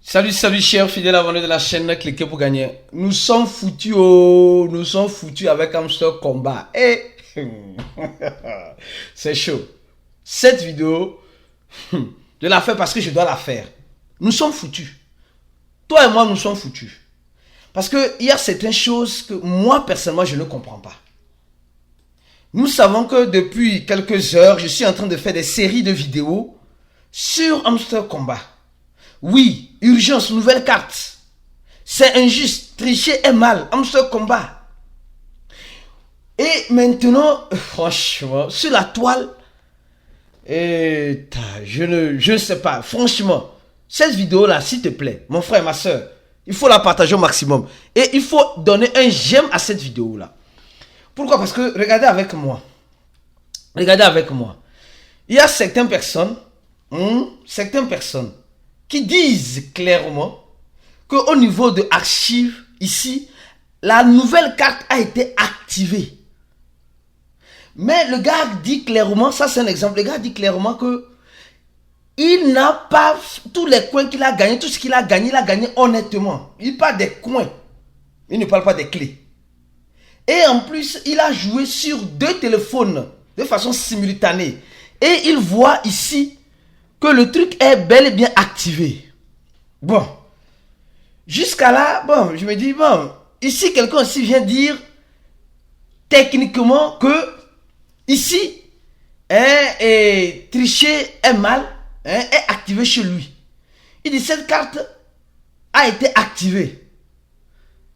Salut chers fidèles abonnés de la chaîne, cliquez pour gagner. Nous sommes foutus, oh, nous sommes foutus avec Hamster Combat. Et c'est chaud. Cette vidéo, je la fais parce que je dois la faire. Nous sommes foutus. Toi et moi, nous sommes foutus. Parce qu'il y a certaines choses que moi, personnellement, je ne comprends pas. Nous savons que depuis quelques heures, je suis en train de faire des séries de vidéos sur Hamster Combat. Oui, urgence, nouvelle carte. C'est injuste, tricher est mal, Hamster Combat. Et maintenant, franchement, sur la toile, je ne sais pas, franchement, cette vidéo-là, s'il te plaît, mon frère, ma soeur, il faut la partager au maximum. Et il faut donner un j'aime à cette vidéo-là. Pourquoi? Parce que, regardez avec moi. Regardez avec moi. Il y a certaines personnes qui disent clairement qu'au niveau de archives, ici, la nouvelle carte a été activée. Mais le gars dit clairement, ça c'est un exemple, le gars dit clairement que il n'a pas tous les coins qu'il a gagnés, tout ce qu'il a gagné honnêtement. Il parle des coins, il ne parle pas des clés. Et en plus, il a joué sur 2 téléphones de façon simultanée. Et il voit ici que le truc est bel et bien activé. Bon. Jusqu'à là, bon, je me dis, bon, ici, quelqu'un aussi vient dire techniquement que ici, tricher est mal, est activé chez lui. Il dit, cette carte a été activée.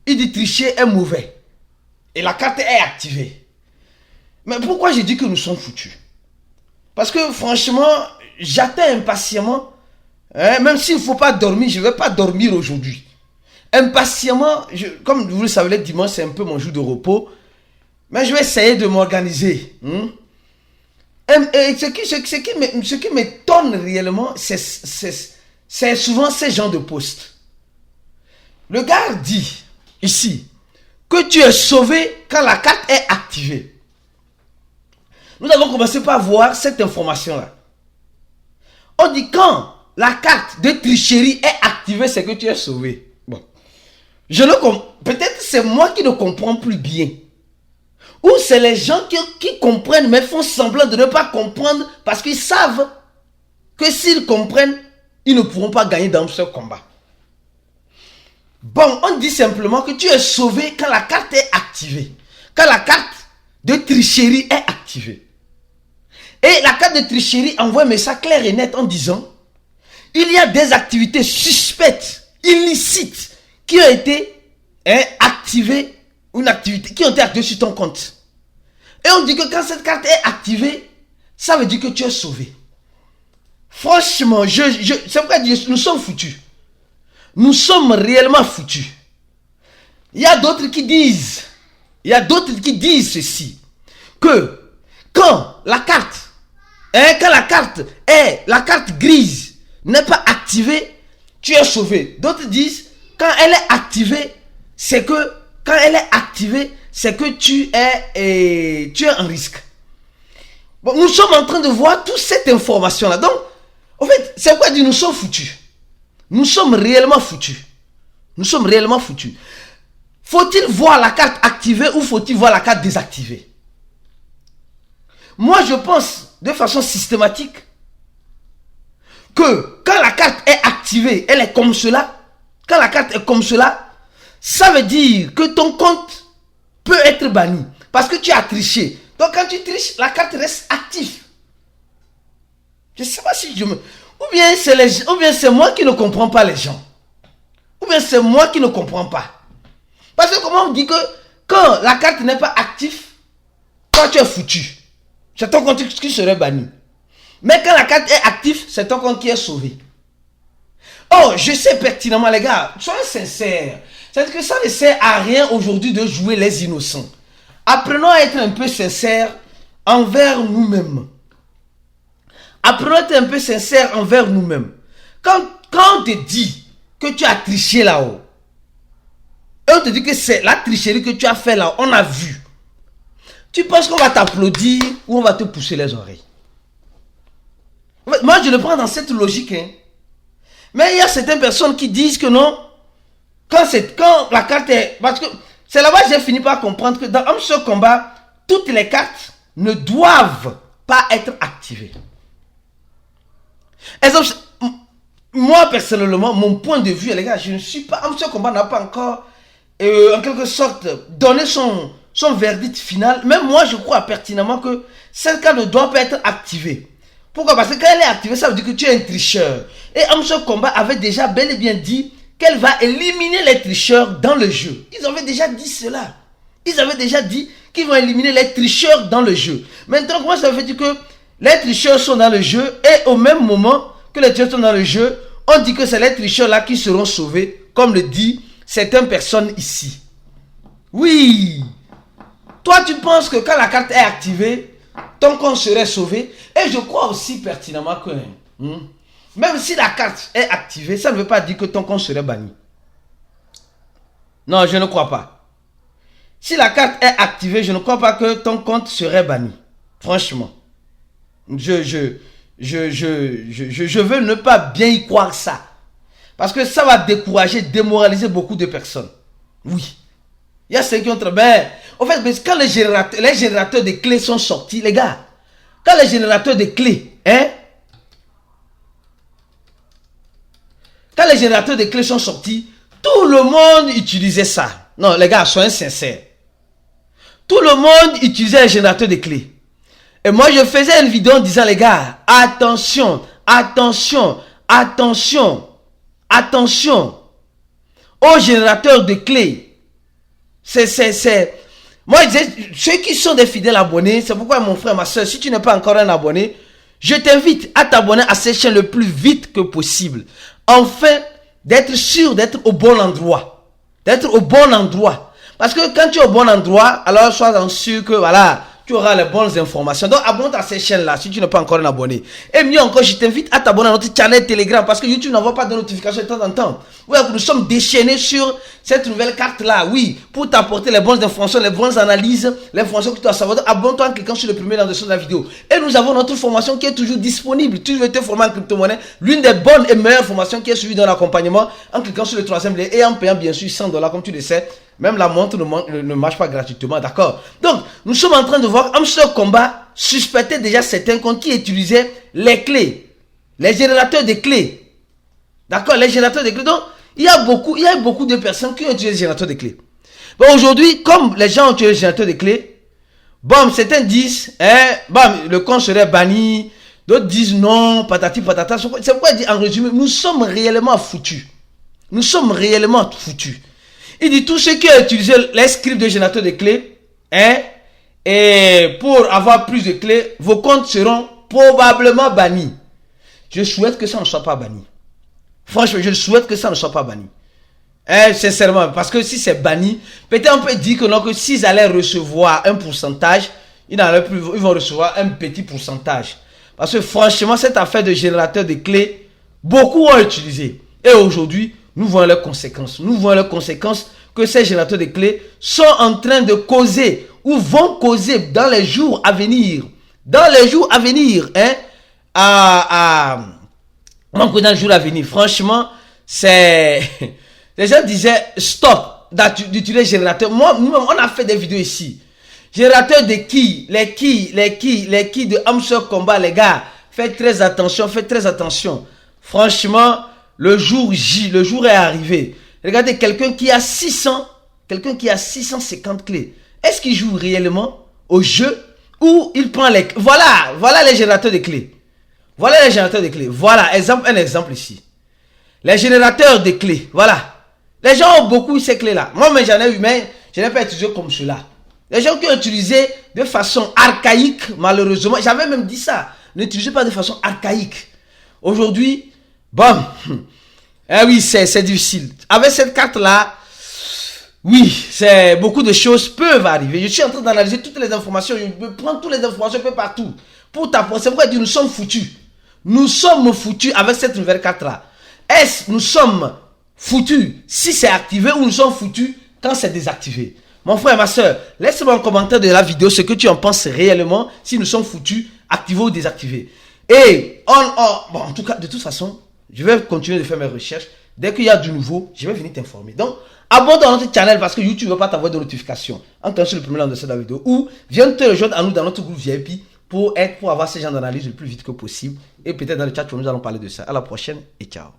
Il dit, tricher est mauvais. Et la carte est activée. Mais pourquoi j'ai dit que nous sommes foutus? Parce que franchement, j'attends impatiemment, même s'il ne faut pas dormir, je ne vais pas dormir aujourd'hui. Impatiemment, comme vous le savez, le dimanche, c'est un peu mon jour de repos. Mais je vais essayer de m'organiser. Et ce qui m'étonne réellement, c'est souvent ces genres de posts. Le gars dit, ici, que tu es sauvé quand la carte est activée. Nous avons commencé par voir cette information-là. On dit quand la carte de tricherie est activée, c'est que tu es sauvé. Bon. Peut-être c'est moi qui ne comprends plus bien. Ou c'est les gens qui comprennent mais font semblant de ne pas comprendre parce qu'ils savent que s'ils comprennent, ils ne pourront pas gagner dans ce combat. Bon, on dit simplement que tu es sauvé quand la carte est activée. Quand la carte de tricherie est activée. Et la carte de tricherie envoie un message clair et net en disant il y a des activités suspectes, illicites, qui ont été activées, qui ont été activées sur ton compte. Et on dit que quand cette carte est activée, ça veut dire que tu es sauvé. Franchement, c'est pourquoi nous sommes foutus. Nous sommes réellement foutus. Il y a d'autres qui disent ceci, que quand la carte grise n'est pas activée, tu es sauvé. D'autres disent, quand elle est activée, c'est que tu es en risque. Bon, nous sommes en train de voir toute cette information-là. Donc, en fait, c'est pourquoi nous sommes foutus. Nous sommes réellement foutus. Nous sommes réellement foutus. Faut-il voir la carte activée ou faut-il voir la carte désactivée? Moi, je pense de façon systématique que quand la carte est activée, elle est comme cela. Quand la carte est comme cela, ça veut dire que ton compte peut être banni parce que tu as triché. Donc quand tu triches, la carte reste active. Je ne sais pas si ou bien c'est moi qui ne comprends pas les gens. Ou bien c'est moi qui ne comprends pas. Parce que comment on dit que quand la carte n'est pas active, toi tu es foutu. C'est ton compte qui serait banni. Mais quand la carte est active, c'est ton compte qui est sauvé. Oh, je sais pertinemment les gars, soyez sincères. C'est-à-dire que ça ne sert à rien aujourd'hui de jouer les innocents. Apprenons à être un peu sincères envers nous-mêmes. Apprenons à être un peu sincères envers nous-mêmes. Quand on te dit que tu as triché là-haut, et on te dit que c'est la tricherie que tu as fait là-haut, on a vu. Tu penses qu'on va t'applaudir ou on va te pousser les oreilles? Moi, je le prends dans cette logique. Mais il y a certaines personnes qui disent que non. Quand la carte est... Parce que c'est là-bas que j'ai fini par comprendre que dans un seul combat, toutes les cartes ne doivent pas être activées. Exemple, moi personnellement, mon point de vue, les gars, je ne suis pas... Un seul combat n'a pas encore, en quelque sorte, donné son verdict final. Même moi, je crois pertinemment que cette carte ne doit pas être activée. Pourquoi? Parce que quand elle est activée, ça veut dire que tu es un tricheur. Et Amso Combat avait déjà bel et bien dit qu'elle va éliminer les tricheurs dans le jeu. Ils avaient déjà dit cela. Ils avaient déjà dit qu'ils vont éliminer les tricheurs dans le jeu. Maintenant, comment ça veut dire que les tricheurs sont dans le jeu et au même moment que les tricheurs sont dans le jeu, on dit que c'est les tricheurs là qui seront sauvés, comme le dit certaines personnes ici. Oui. Toi, tu penses que quand la carte est activée, ton compte serait sauvé. Et je crois aussi pertinemment que même si la carte est activée, ça ne veut pas dire que ton compte serait banni. Non, je ne crois pas. Si la carte est activée, je ne crois pas que ton compte serait banni. Franchement. Je veux ne pas bien y croire ça. Parce que ça va décourager, démoraliser beaucoup de personnes. Oui. Il y a ceux qui ont travaillé. En fait, quand les générateurs de clés sont sortis, les gars, quand les générateurs de clés, quand les générateurs de clés sont sortis, tout le monde utilisait ça. Non, les gars, soyez sincères. Tout le monde utilisait les générateurs de clés. Et moi, je faisais une vidéo en disant, les gars, attention, attention, attention, attention aux générateurs de clés. Moi, je disais, ceux qui sont des fidèles abonnés, c'est pourquoi mon frère, ma soeur, si tu n'es pas encore un abonné, je t'invite à t'abonner à cette chaîne le plus vite que possible. Enfin, d'être sûr d'être au bon endroit. D'être au bon endroit. Parce que quand tu es au bon endroit, alors sois sûr que voilà, tu auras les bonnes informations. Donc abonne-toi à cette chaîne là si tu n'es pas encore un abonné. Et mieux encore, je t'invite à t'abonner à notre channel Telegram parce que YouTube n'envoie pas de notifications de temps en temps. Oui, nous sommes déchaînés sur cette nouvelle carte là, oui, pour t'apporter les bonnes informations, les bonnes analyses, l'information que tu dois savoir. Donc abonne-toi en cliquant sur le premier lien de la vidéo. Et nous avons notre formation qui est toujours disponible. Tu veux te former en crypto-monnaie, l'une des bonnes et meilleures formations qui est suivie dans l'accompagnement en cliquant sur le troisième lien et en payant bien sûr $100 comme tu le sais. Même la montre ne marche pas gratuitement, d'accord? Donc, nous sommes en train de voir Amso Combat suspecter déjà certains comptes qui utilisaient les clés, les générateurs de clés. D'accord? Les générateurs de clés. Donc, il y a beaucoup de personnes qui ont utilisé les générateurs de clés. Bon, aujourd'hui, comme les gens ont utilisé les générateurs de clés, bon, certains disent, le compte serait banni, d'autres disent non, patati patata. C'est pourquoi il dit en résumé, nous sommes réellement foutus. Nous sommes réellement foutus. Il dit tous ceux qui ont utilisé les scripts de générateur de clés, et pour avoir plus de clés, vos comptes seront probablement bannis. Je souhaite que ça ne soit pas banni. Franchement, je souhaite que ça ne soit pas banni. Sincèrement, parce que si c'est banni, peut-être on peut dire que non, que s'ils allaient recevoir un pourcentage, ils vont recevoir un petit pourcentage. Parce que franchement, cette affaire de générateur de clés, beaucoup ont utilisé. Et aujourd'hui, nous voyons les conséquences. Nous voyons les conséquences que ces générateurs de clés sont en train de causer ou vont causer dans les jours à venir. Dans les jours à venir, dans les jours à venir, franchement, c'est... Les gens disaient stop d'utiliser générateur. Moi, on a fait des vidéos ici. Générateur de qui? Les qui de Amso Combat, les gars. Faites très attention, faites très attention. Franchement, le jour J, le jour est arrivé. Regardez, quelqu'un qui a 650 clés. Est-ce qu'il joue réellement au jeu ou il prend les... Voilà les générateurs de clés. Voilà les générateurs de clés. Voilà, un exemple ici. Les générateurs de clés, voilà. Les gens ont beaucoup ces clés-là. Moi, mais j'en ai eu, mais je n'ai pas utilisé comme cela. Les gens qui ont utilisé de façon archaïque, malheureusement, j'avais même dit ça. N'utilisez pas de façon archaïque. Aujourd'hui, bon... oui, c'est difficile. Avec cette carte-là, oui, beaucoup de choses peuvent arriver. Je suis en train d'analyser toutes les informations. Je peux prendre toutes les informations un peu partout. Pour t'apprendre. C'est pourquoi je dis nous sommes foutus. Nous sommes foutus avec cette nouvelle carte-là. Est-ce nous sommes foutus si c'est activé ou nous sommes foutus quand c'est désactivé? Mon frère et ma soeur, laisse-moi en commentaire de la vidéo ce que tu en penses réellement si nous sommes foutus, activés ou désactivés. Et bon, en tout cas, de toute façon, Je vais continuer de faire mes recherches. Dès qu'il y a du nouveau, je vais venir t'informer. Donc, abonne-toi à notre channel parce que YouTube ne va pas t'envoyer de notifications en cliquant sur le premier lien de cette vidéo ou viens te rejoindre à nous dans notre groupe VIP pour avoir ces gens d'analyse le plus vite que possible. Et peut-être dans le chat, nous allons parler de ça. À la prochaine et ciao.